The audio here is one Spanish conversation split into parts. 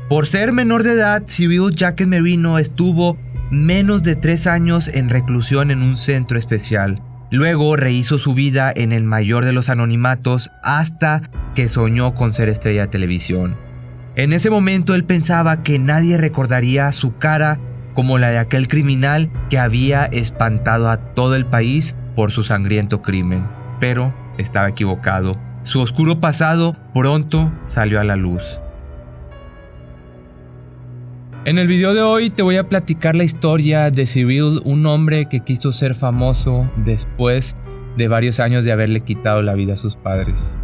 Por ser menor de edad, Cyril Jacket Marino estuvo menos de 3 años en reclusión en un centro especial. Luego rehizo su vida en el mayor de los anonimatos hasta que soñó con ser estrella de televisión. En ese momento él pensaba que nadie recordaría su cara como la de aquel criminal que había espantado a todo el país por su sangriento crimen. Pero estaba equivocado. Su oscuro pasado pronto salió a la luz. En el video de hoy te voy a platicar la historia de Cyril, un hombre que quiso ser famoso después de varios años de haberle quitado la vida a sus padres.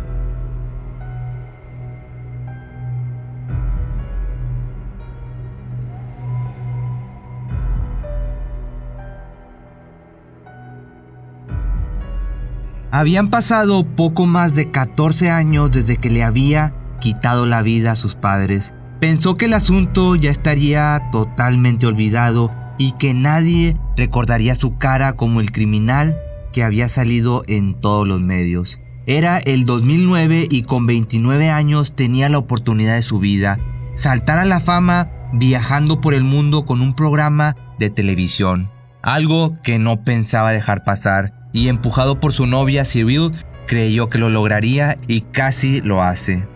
Habían pasado poco más de 14 años desde que le había quitado la vida a sus padres. Pensó que el asunto ya estaría totalmente olvidado y que nadie recordaría su cara como el criminal que había salido en todos los medios. Era el 2009 y con 29 años tenía la oportunidad de su vida: saltar a la fama viajando por el mundo con un programa de televisión. Algo que no pensaba dejar pasar, y empujado por su novia, Cyril creyó que lo lograría y casi lo hace.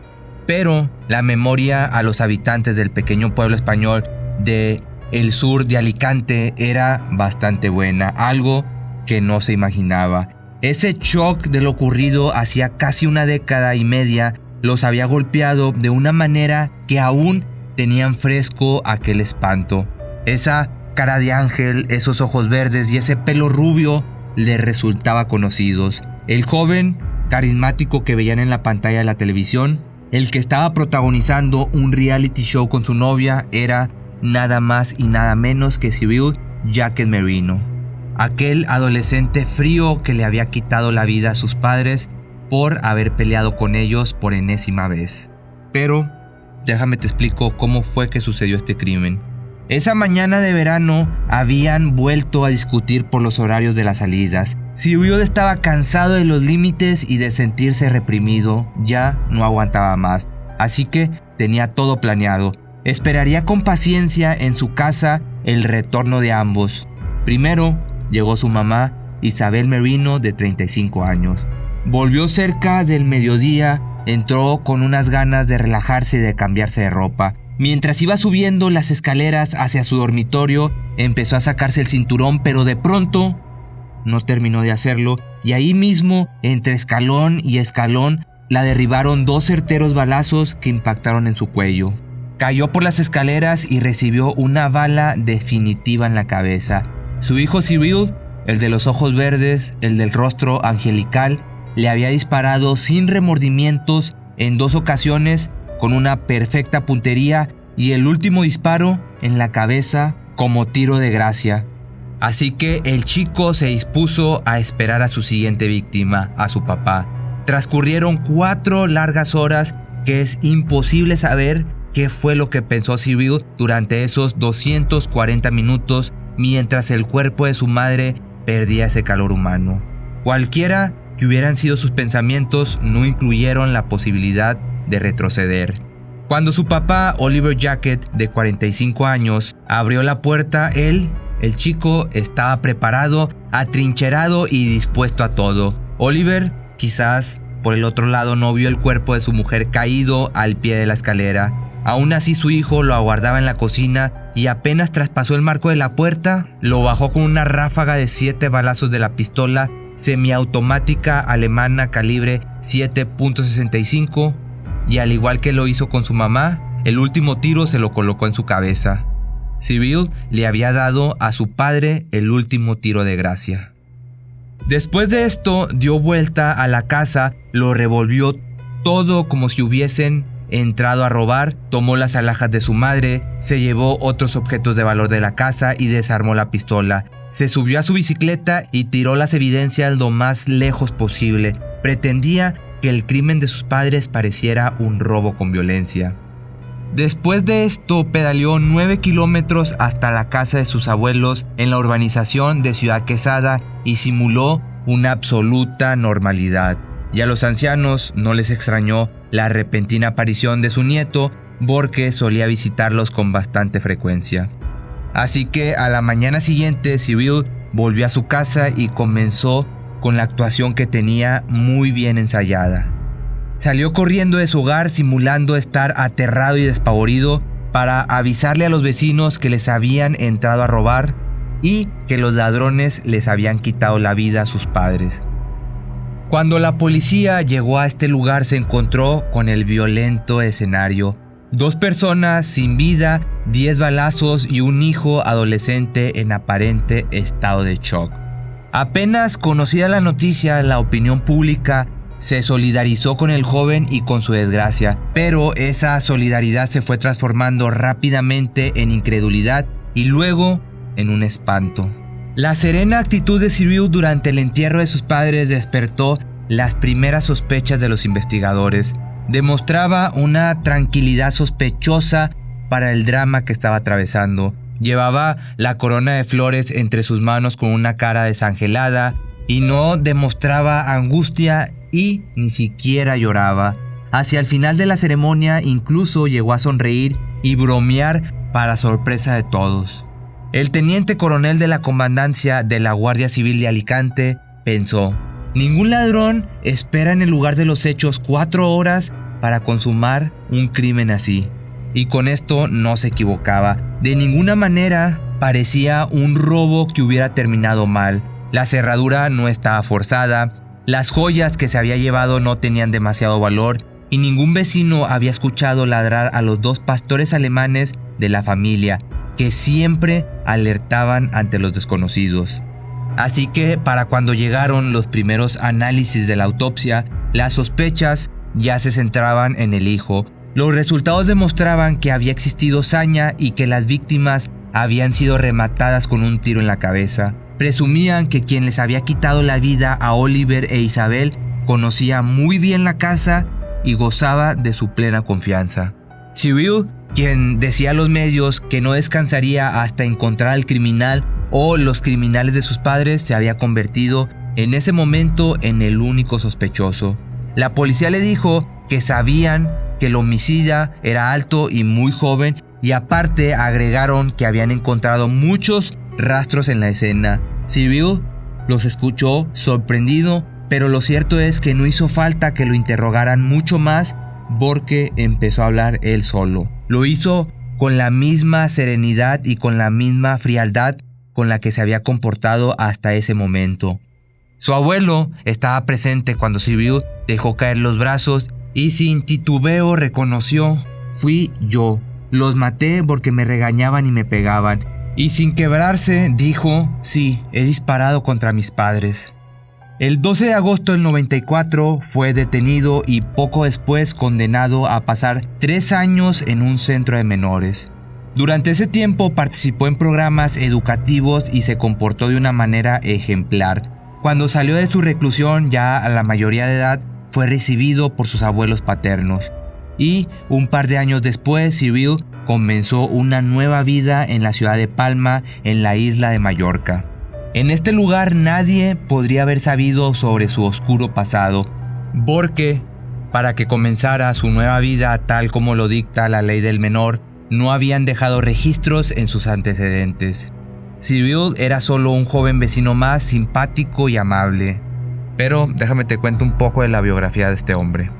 Pero la memoria a los habitantes del pequeño pueblo español de el sur de Alicante era bastante buena, algo que no se imaginaba. Ese shock de lo ocurrido hacía casi una década y media los había golpeado de una manera que aún tenían fresco aquel espanto. Esa cara de ángel, esos ojos verdes y ese pelo rubio le resultaba conocidos. El joven carismático que veían en la pantalla de la televisión, el que estaba protagonizando un reality show con su novia, era nada más y nada menos que Cyril Jacket Marino, aquel adolescente frío que le había quitado la vida a sus padres por haber peleado con ellos por enésima vez. Pero déjame te explico cómo fue que sucedió este crimen. Esa mañana de verano habían vuelto a discutir por los horarios de las salidas. Cyril estaba cansado de los límites y de sentirse reprimido, ya no aguantaba más, así que tenía todo planeado. Esperaría con paciencia en su casa el retorno de ambos. Primero llegó su mamá, Isabel Marino, de 35 años. Volvió cerca del mediodía, entró con unas ganas de relajarse y de cambiarse de ropa. Mientras iba subiendo las escaleras hacia su dormitorio, empezó a sacarse el cinturón, pero de pronto no terminó de hacerlo, y ahí mismo, entre escalón y escalón, la derribaron 2 certeros balazos que impactaron en su cuello. Cayó por las escaleras y recibió una bala definitiva en la cabeza. Su hijo Cyril, el de los ojos verdes, el del rostro angelical, le había disparado sin remordimientos en 2 ocasiones con una perfecta puntería, y el último disparo en la cabeza como tiro de gracia. Así que el chico se dispuso a esperar a su siguiente víctima, a su papá. Transcurrieron 4 largas horas que es imposible saber qué fue lo que pensó Cyril durante esos 240 minutos mientras el cuerpo de su madre perdía ese calor humano. Cualquiera que hubieran sido sus pensamientos, no incluyeron la posibilidad de retroceder. Cuando su papá, Oliver Jacket, de 45 años, abrió la puerta, el chico estaba preparado, atrincherado y dispuesto a todo. Oliver, quizás por el otro lado, no vio el cuerpo de su mujer caído al pie de la escalera. Aún así, su hijo lo aguardaba en la cocina y apenas traspasó el marco de la puerta, lo bajó con una ráfaga de 7 balazos de la pistola semiautomática alemana calibre 7.65, y al igual que lo hizo con su mamá, el último tiro se lo colocó en su cabeza. Cyril le había dado a su padre el último tiro de gracia. Después de esto, dio vuelta a la casa, lo revolvió todo como si hubiesen entrado a robar, tomó las alhajas de su madre, se llevó otros objetos de valor de la casa y desarmó la pistola. Se subió a su bicicleta y tiró las evidencias lo más lejos posible. Pretendía que el crimen de sus padres pareciera un robo con violencia. Después de esto, pedaleó 9 kilómetros hasta la casa de sus abuelos en la urbanización de Ciudad Quesada y simuló una absoluta normalidad. Y a los ancianos no les extrañó la repentina aparición de su nieto, porque solía visitarlos con bastante frecuencia. Así que a la mañana siguiente, Cyril volvió a su casa y comenzó con la actuación que tenía muy bien ensayada. Salió corriendo de su hogar simulando estar aterrado y despavorido para avisarle a los vecinos que les habían entrado a robar y que los ladrones les habían quitado la vida a sus padres. Cuando la policía llegó a este lugar se encontró con el violento escenario. 2 personas sin vida, 10 balazos y un hijo adolescente en aparente estado de shock. Apenas conocida la noticia, la opinión pública se solidarizó con el joven y con su desgracia, pero esa solidaridad se fue transformando rápidamente en incredulidad y luego en un espanto. La serena actitud de Cyril durante el entierro de sus padres despertó las primeras sospechas de los investigadores. Demostraba una tranquilidad sospechosa para el drama que estaba atravesando. Llevaba la corona de flores entre sus manos con una cara desangelada y no demostraba angustia y ni siquiera lloraba. Hacia el final de la ceremonia incluso llegó a sonreír y bromear para sorpresa de todos. El teniente coronel de la comandancia de la Guardia Civil de Alicante pensó: ningún ladrón espera en el lugar de los hechos 4 horas para consumar un crimen así. Y con esto no se equivocaba. De ninguna manera parecía un robo que hubiera terminado mal. La cerradura no estaba forzada, las joyas que se había llevado no tenían demasiado valor y ningún vecino había escuchado ladrar a los 2 pastores alemanes de la familia, que siempre alertaban ante los desconocidos. Así que para cuando llegaron los primeros análisis de la autopsia, las sospechas ya se centraban en el hijo. Los resultados demostraban que había existido saña y que las víctimas habían sido rematadas con un tiro en la cabeza. Presumían que quien les había quitado la vida a Oliver e Isabel conocía muy bien la casa y gozaba de su plena confianza. Cyril, quien decía a los medios que no descansaría hasta encontrar al criminal o los criminales de sus padres, se había convertido en ese momento en el único sospechoso. La policía le dijo que sabían que el homicida era alto y muy joven y aparte agregaron que habían encontrado muchos rastros en la escena. Cyril los escuchó sorprendido, pero lo cierto es que no hizo falta que lo interrogaran mucho más porque empezó a hablar él solo. Lo hizo con la misma serenidad y con la misma frialdad con la que se había comportado hasta ese momento. Su abuelo estaba presente cuando Cyril dejó caer los brazos y sin titubeo reconoció: fui yo, los maté porque me regañaban y me pegaban. Y sin quebrarse dijo: sí, he disparado contra mis padres. El 12 de agosto del 94 fue detenido y poco después condenado a pasar 3 años en un centro de menores. Durante ese tiempo participó en programas educativos y se comportó de una manera ejemplar. Cuando salió de su reclusión, ya a la mayoría de edad, fue recibido por sus abuelos paternos. Y un par de años después, Cyril comenzó una nueva vida en la ciudad de Palma, en la isla de Mallorca. En este lugar nadie podría haber sabido sobre su oscuro pasado, porque para que comenzara su nueva vida tal como lo dicta la ley del menor, no habían dejado registros en sus antecedentes. Cyril era solo un joven vecino más, simpático y amable. Pero déjame te cuento un poco de la biografía de este hombre.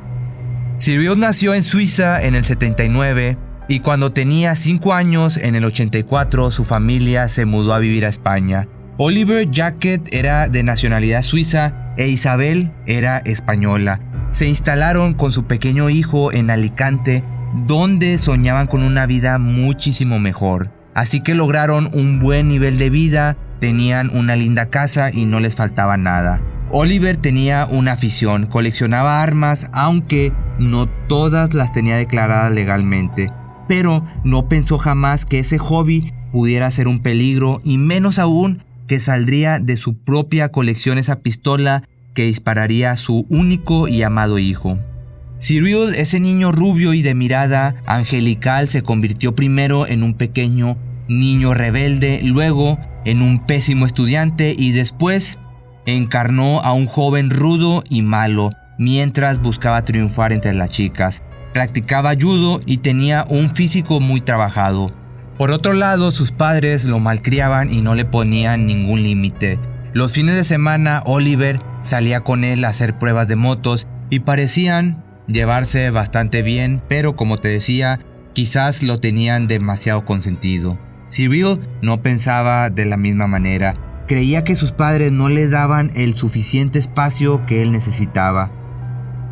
Cyril nació en Suiza en el 79 y cuando tenía 5 años, en el 84, su familia se mudó a vivir a España. Oliver Jacquet era de nacionalidad suiza e Isabel era española. Se instalaron con su pequeño hijo en Alicante, donde soñaban con una vida muchísimo mejor. Así que lograron un buen nivel de vida, tenían una linda casa y no les faltaba nada. Oliver tenía una afición, coleccionaba armas, aunque no todas las tenía declaradas legalmente. Pero no pensó jamás que ese hobby pudiera ser un peligro y menos aún que saldría de su propia colección esa pistola que dispararía a su único y amado hijo. Cyril, ese niño rubio y de mirada angelical, se convirtió primero en un pequeño niño rebelde, luego en un pésimo estudiante y después encarnó a un joven rudo y malo mientras buscaba triunfar entre las chicas. practicaba judo y tenía un físico muy trabajado. Por otro lado, sus padres lo malcriaban y no le ponían ningún límite. Los fines de semana, Oliver salía con él a hacer pruebas de motos y parecían llevarse bastante bien, pero como te decía, quizás lo tenían demasiado consentido. Cyril no pensaba de la misma manera. Creía que sus padres no le daban el suficiente espacio que él necesitaba.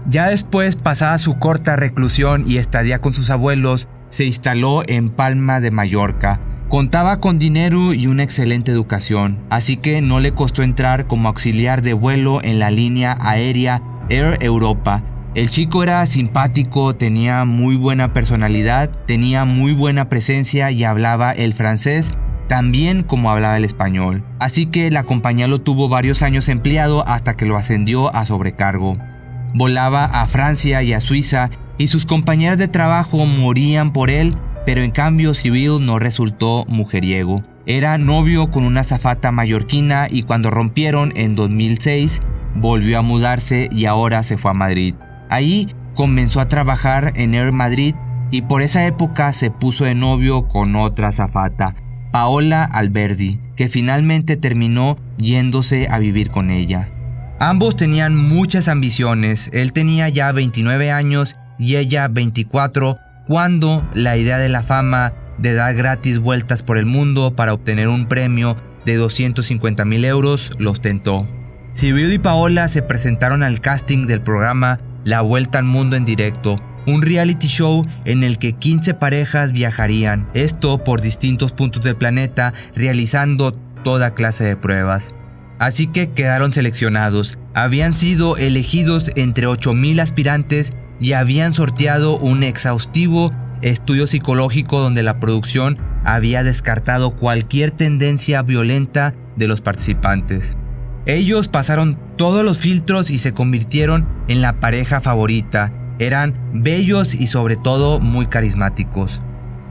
Ya después, pasada su corta reclusión y estadía con sus abuelos, se instaló en Palma de Mallorca. Contaba con dinero y una excelente educación, así que no le costó entrar como auxiliar de vuelo en la línea aérea Air Europa. El chico era simpático, tenía muy buena personalidad, tenía muy buena presencia y hablaba el francés tan bien como hablaba el español. Así que la compañía lo tuvo varios años empleado hasta que lo ascendió a sobrecargo. Volaba a Francia y a Suiza y sus compañeras de trabajo morían por él, pero en cambio Cyril no resultó mujeriego. Era novio con una azafata mallorquina y cuando rompieron en 2006 volvió a mudarse y ahora se fue a Madrid. Ahí comenzó a trabajar en Air Madrid y por esa época se puso de novio con otra azafata, Paola Alberdi, que finalmente terminó yéndose a vivir con ella. Ambos tenían muchas ambiciones. Él tenía ya 29 años y ella 24 cuando la idea de la fama de dar gratis vueltas por el mundo para obtener un premio de 250,000 euros los tentó. Cyril y Paola se presentaron al casting del programa La Vuelta al Mundo en Directo, un reality show en el que 15 parejas viajarían, esto por distintos puntos del planeta, realizando toda clase de pruebas. Así que quedaron seleccionados. Habían sido elegidos entre 8,000 aspirantes y habían sorteado un exhaustivo estudio psicológico donde la producción había descartado cualquier tendencia violenta de los participantes. Ellos pasaron todos los filtros y se convirtieron en la pareja favorita. Eran bellos y sobre todo muy carismáticos.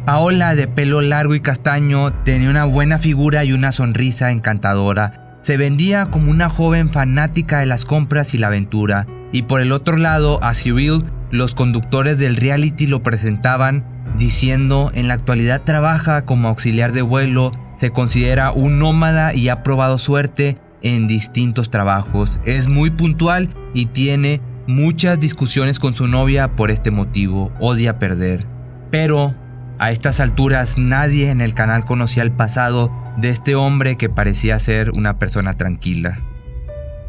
Paola, de pelo largo y castaño, tenía una buena figura y una sonrisa encantadora. Se vendía como una joven fanática de las compras y la aventura. Y por el otro lado, a Cyril, los conductores del reality lo presentaban diciendo: en la actualidad trabaja como auxiliar de vuelo, se considera un nómada y ha probado suerte en distintos trabajos. Es muy puntual y tiene muchas discusiones con su novia por este motivo, odia perder. Pero a estas alturas nadie en el canal conocía el pasado de este hombre que parecía ser una persona tranquila.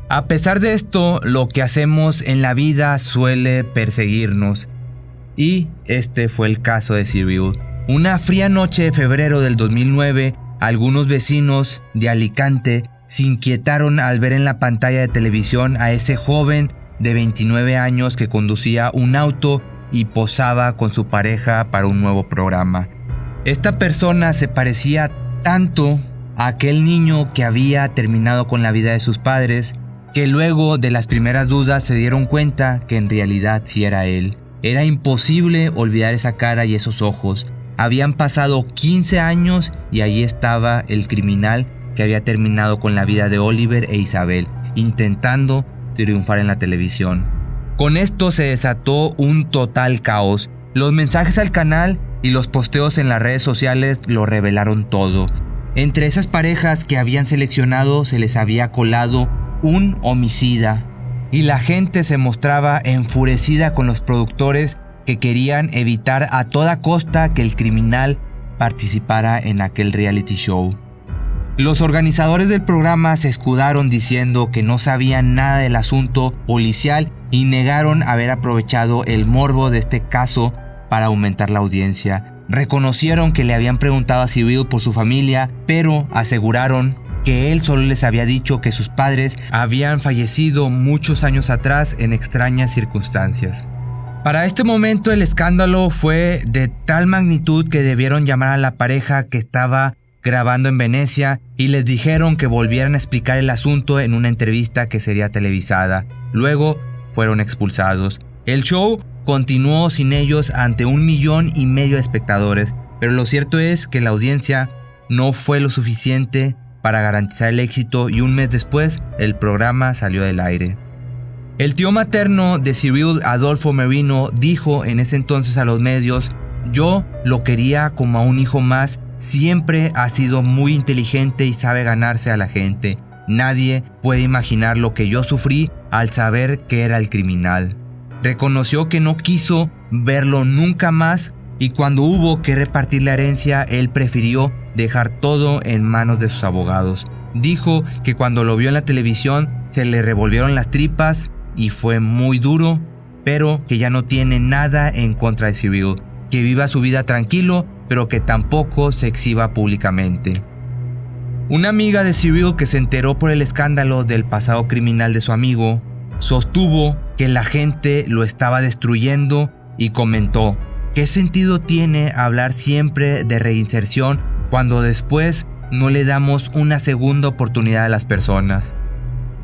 A pesar de esto, lo que hacemos en la vida suele perseguirnos. Y este fue el caso de Cyril. Una fría noche de febrero del 2009, algunos vecinos de Alicante se inquietaron al ver en la pantalla de televisión a ese joven de 29 años que conducía un auto y posaba con su pareja para un nuevo programa. Esta persona se parecía tanto a aquel niño que había terminado con la vida de sus padres, que luego de las primeras dudas se dieron cuenta que en realidad sí era él. Era imposible olvidar esa cara y esos ojos. Habían pasado 15 años y ahí estaba el criminal que había terminado con la vida de Oliver e Isabel, intentando triunfar en la televisión. Con esto se desató un total caos. Los mensajes al canal y los posteos en las redes sociales lo revelaron todo. Entre esas parejas que habían seleccionado se les había colado un homicida, y la gente se mostraba enfurecida con los productores que querían evitar a toda costa que el criminal participara en aquel reality show. Los organizadores del programa se escudaron diciendo que no sabían nada del asunto policial y negaron haber aprovechado el morbo de este caso para aumentar la audiencia. Reconocieron que le habían preguntado a Cyril por su familia, pero aseguraron que él solo les había dicho que sus padres habían fallecido muchos años atrás en extrañas circunstancias. Para este momento el escándalo fue de tal magnitud que debieron llamar a la pareja que estaba grabando en Venecia y les dijeron que volvieran a explicar el asunto en una entrevista que sería televisada. Luego fueron expulsados. El show continuó sin ellos ante 1,5 millones de espectadores, pero lo cierto es que la audiencia no fue lo suficiente para garantizar el éxito y un mes después el programa salió del aire. El tío materno de Cyril, Adolfo Merino, dijo en ese entonces a los medios: yo lo quería como a un hijo más, siempre ha sido muy inteligente y sabe ganarse a la gente. Nadie puede imaginar lo que yo sufrí al saber que era el criminal. Reconoció que no quiso verlo nunca más y cuando hubo que repartir la herencia, él prefirió dejar todo en manos de sus abogados. Dijo que cuando lo vio en la televisión se le revolvieron las tripas y fue muy duro, pero que ya no tiene nada en contra de Cyril, que viva su vida tranquilo, pero que tampoco se exhiba públicamente. Una amiga de Cyril que se enteró por el escándalo del pasado criminal de su amigo, sostuvo que la gente lo estaba destruyendo y comentó: ¿qué sentido tiene hablar siempre de reinserción cuando después no le damos una segunda oportunidad a las personas?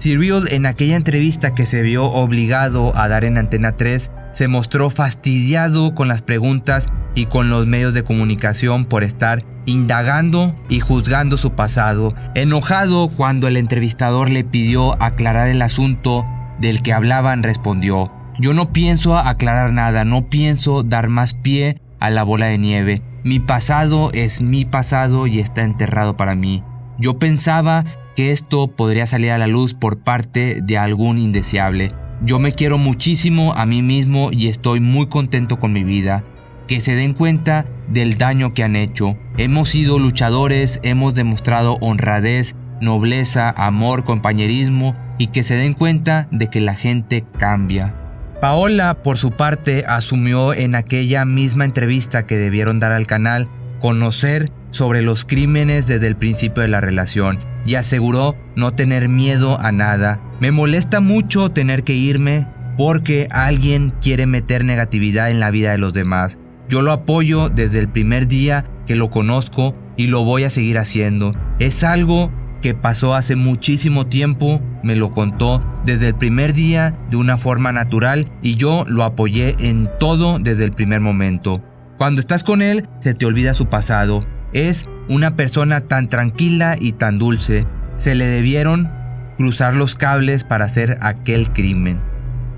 Cyril, en aquella entrevista que se vio obligado a dar en Antena 3, se mostró fastidiado con las preguntas y con los medios de comunicación por estar indagando y juzgando su pasado. Enojado cuando el entrevistador le pidió aclarar el asunto del que hablaban, respondió: yo no pienso aclarar nada, no pienso dar más pie a la bola de nieve. Mi pasado es mi pasado y está enterrado para mí. Yo pensaba que esto podría salir a la luz por parte de algún indeseable. Yo me quiero muchísimo a mí mismo y estoy muy contento con mi vida. Que se den cuenta del daño que han hecho. Hemos sido luchadores, hemos demostrado honradez, nobleza, amor, compañerismo, y que se den cuenta de que la gente cambia. Paola, por su parte, asumió en aquella misma entrevista que debieron dar al canal conocer sobre los crímenes desde el principio de la relación y aseguró no tener miedo a nada. Me molesta mucho tener que irme porque alguien quiere meter negatividad en la vida de los demás. Yo lo apoyo desde el primer día que lo conozco y lo voy a seguir haciendo. Es algo que pasó hace muchísimo tiempo, me lo contó desde el primer día de una forma natural y yo lo apoyé en todo desde el primer momento. Cuando estás con él, se te olvida su pasado. Es una persona tan tranquila y tan dulce. Se le debieron cruzar los cables para hacer aquel crimen.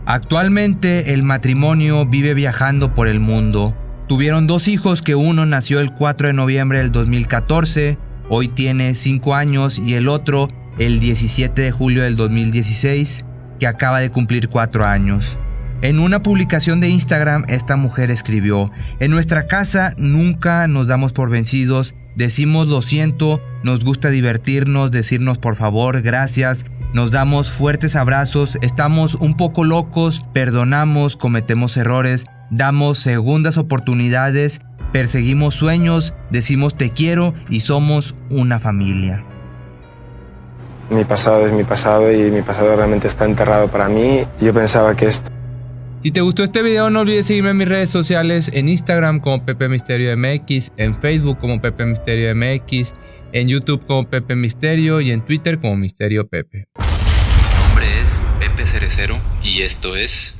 Actualmente el matrimonio vive viajando por el mundo. Tuvieron 2 hijos, que uno nació el 4 de noviembre del 2014, hoy tiene 5 años, y el otro el 17 de julio del 2016, que acaba de cumplir 4 años. En una publicación de Instagram, esta mujer escribió: en nuestra casa nunca nos damos por vencidos, decimos lo siento, nos gusta divertirnos, decirnos por favor, gracias, nos damos fuertes abrazos, estamos un poco locos, perdonamos, cometemos errores, damos segundas oportunidades, perseguimos sueños, decimos te quiero y somos una familia. Mi pasado es mi pasado y mi pasado realmente está enterrado para mí. Yo pensaba que esto... Si te gustó este video, no olvides seguirme en mis redes sociales, en Instagram como Pepe Misterio MX, en Facebook como Pepe Misterio MX, en YouTube como Pepe Misterio y en Twitter como Misterio Pepe. Mi nombre es Pepe Cerecero y esto es...